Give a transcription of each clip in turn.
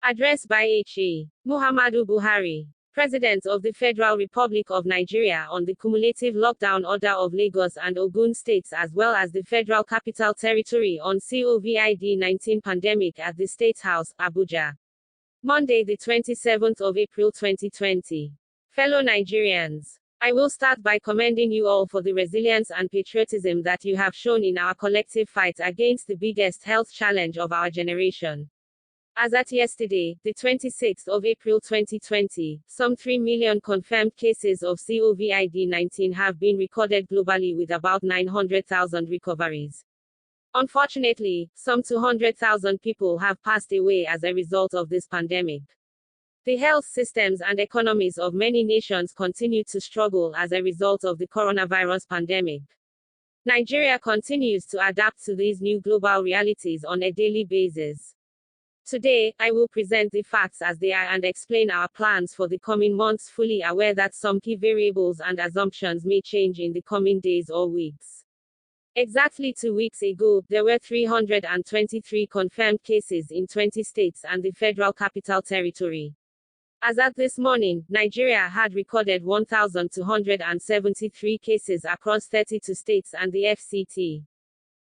Address by H.E. Muhammadu Buhari, President of the Federal Republic of Nigeria, on the cumulative lockdown order of Lagos and Ogun states as well as the Federal Capital Territory on COVID-19 pandemic at the State House, Abuja. Monday, the 27th of April 2020. Fellow Nigerians, I will start by commending you all for the resilience and patriotism that you have shown in our collective fight against the biggest health challenge of our generation. As at yesterday, the 26th of April 2020, some 3 million confirmed cases of COVID-19 have been recorded globally with about 900,000 recoveries. Unfortunately, some 200,000 people have passed away as a result of this pandemic. The health systems and economies of many nations continue to struggle as a result of the coronavirus pandemic. Nigeria continues to adapt to these new global realities on a daily basis. Today, I will present the facts as they are and explain our plans for the coming months, fully aware that some key variables and assumptions may change in the coming days or weeks. Exactly 2 weeks ago, there were 323 confirmed cases in 20 states and the Federal Capital Territory. As at this morning, Nigeria had recorded 1,273 cases across 32 states and the FCT.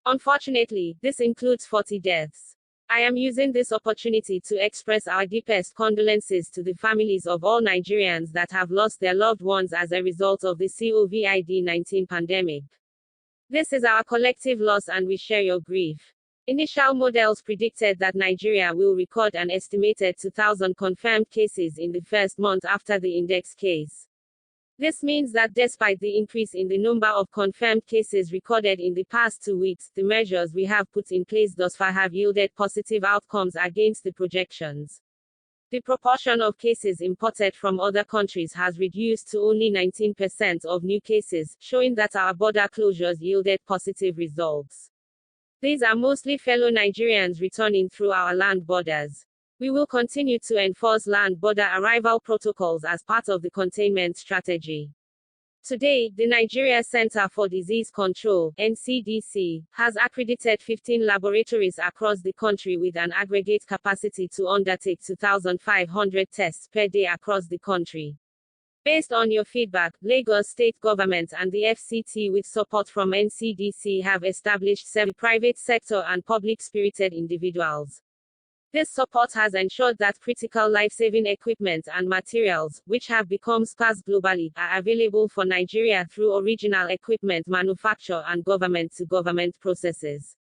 Unfortunately, this includes 40 deaths. I am using this opportunity to express our deepest condolences to the families of all Nigerians that have lost their loved ones as a result of the COVID-19 pandemic. This is our collective loss and we share your grief. Initial models predicted that Nigeria will record an estimated 2,000 confirmed cases in the first month after the index case. This means that despite the increase in the number of confirmed cases recorded in the past 2 weeks, the measures we have put in place thus far have yielded positive outcomes against the projections. The proportion of cases imported from other countries has reduced to only 19% of new cases, showing that our border closures yielded positive results. These are mostly fellow Nigerians returning through our land borders. We will continue to enforce land border arrival protocols as part of the containment strategy. Today, the Nigeria Center for Disease Control (NCDC) has accredited 15 laboratories across the country with an aggregate capacity to undertake 2,500 tests per day across the country. Based on your feedback, Lagos State Government and the FCT with support from NCDC have established 7 private sector and public-spirited individuals. This support has ensured that critical life-saving equipment and materials, which have become scarce globally, are available for Nigeria through original equipment manufacture and government-to-government processes.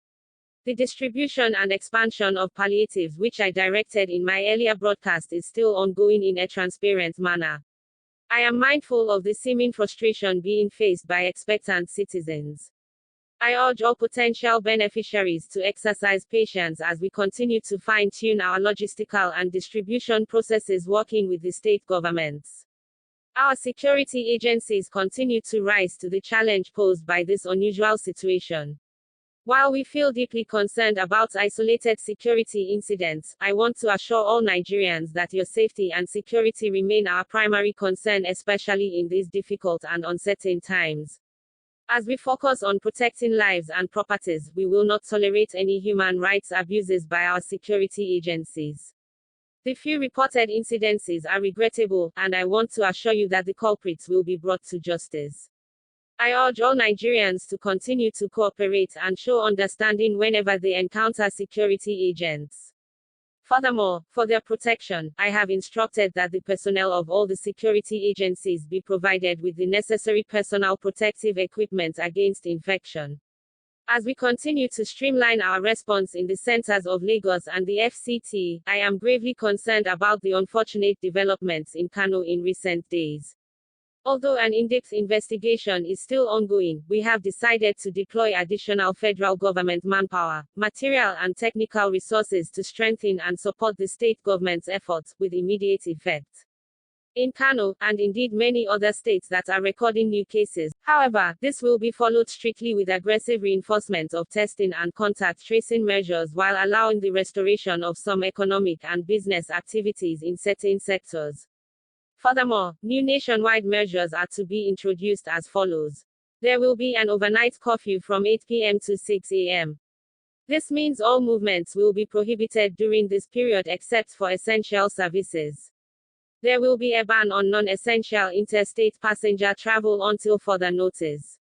The distribution and expansion of palliatives, which I directed in my earlier broadcast, is still ongoing in a transparent manner. I am mindful of the seeming frustration being faced by expectant citizens. I urge all potential beneficiaries to exercise patience as we continue to fine-tune our logistical and distribution processes working with the state governments. Our security agencies continue to rise to the challenge posed by this unusual situation. While we feel deeply concerned about isolated security incidents, I want to assure all Nigerians that your safety and security remain our primary concern, especially in these difficult and uncertain times. As we focus on protecting lives and properties, we will not tolerate any human rights abuses by our security agencies. The few reported incidences are regrettable, and I want to assure you that the culprits will be brought to justice. I urge all Nigerians to continue to cooperate and show understanding whenever they encounter security agents. Furthermore, for their protection, I have instructed that the personnel of all the security agencies be provided with the necessary personal protective equipment against infection. As we continue to streamline our response in the centers of Lagos and the FCT, I am gravely concerned about the unfortunate developments in Kano in recent days. Although an in-depth investigation is still ongoing, we have decided to deploy additional federal government manpower, material and technical resources to strengthen and support the state government's efforts, with immediate effect. In Kano, and indeed many other states that are recording new cases, however, this will be followed strictly with aggressive reinforcement of testing and contact tracing measures while allowing the restoration of some economic and business activities in certain sectors. Furthermore, new nationwide measures are to be introduced as follows. There will be an overnight curfew from 8 p.m. to 6 a.m. This means all movements will be prohibited during this period except for essential services. There will be a ban on non-essential interstate passenger travel until further notice.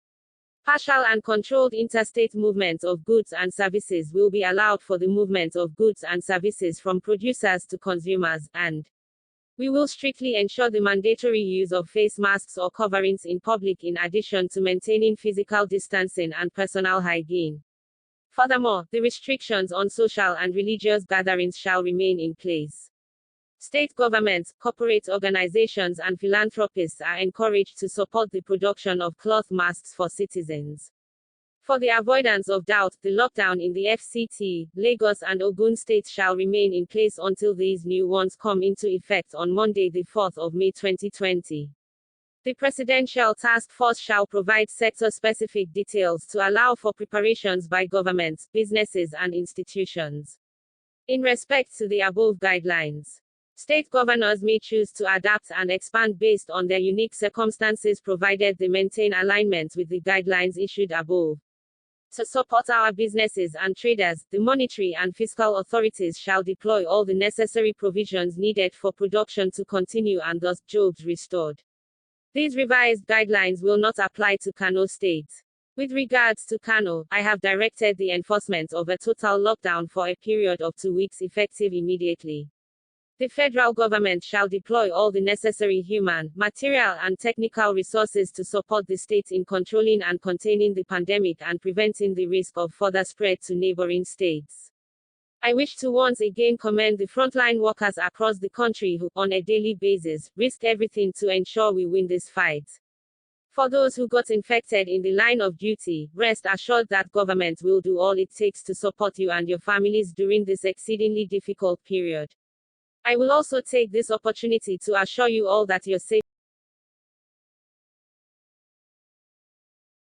Partial and controlled interstate movement of goods and services will be allowed for the movement of goods and services from producers to consumers, and we will strictly ensure the mandatory use of face masks or coverings in public in addition to maintaining physical distancing and personal hygiene. Furthermore, the restrictions on social and religious gatherings shall remain in place. State governments, corporate organizations and philanthropists are encouraged to support the production of cloth masks for citizens. For the avoidance of doubt, the lockdown in the FCT, Lagos and Ogun states shall remain in place until these new ones come into effect on Monday, the 4th of May 2020. The Presidential Task Force shall provide sector-specific details to allow for preparations by governments, businesses and institutions. In respect to the above guidelines, state governors may choose to adapt and expand based on their unique circumstances provided they maintain alignment with the guidelines issued above. To support our businesses and traders, the monetary and fiscal authorities shall deploy all the necessary provisions needed for production to continue and thus jobs restored. These revised guidelines will not apply to Kano State. With regards to Kano, I have directed the enforcement of a total lockdown for a period of 2 weeks effective immediately. The federal government shall deploy all the necessary human, material and technical resources to support the state in controlling and containing the pandemic and preventing the risk of further spread to neighboring states. I wish to once again commend the frontline workers across the country who, on a daily basis, risk everything to ensure we win this fight. For those who got infected in the line of duty, rest assured that government will do all it takes to support you and your families during this exceedingly difficult period. I will also take this opportunity to assure you all that your safety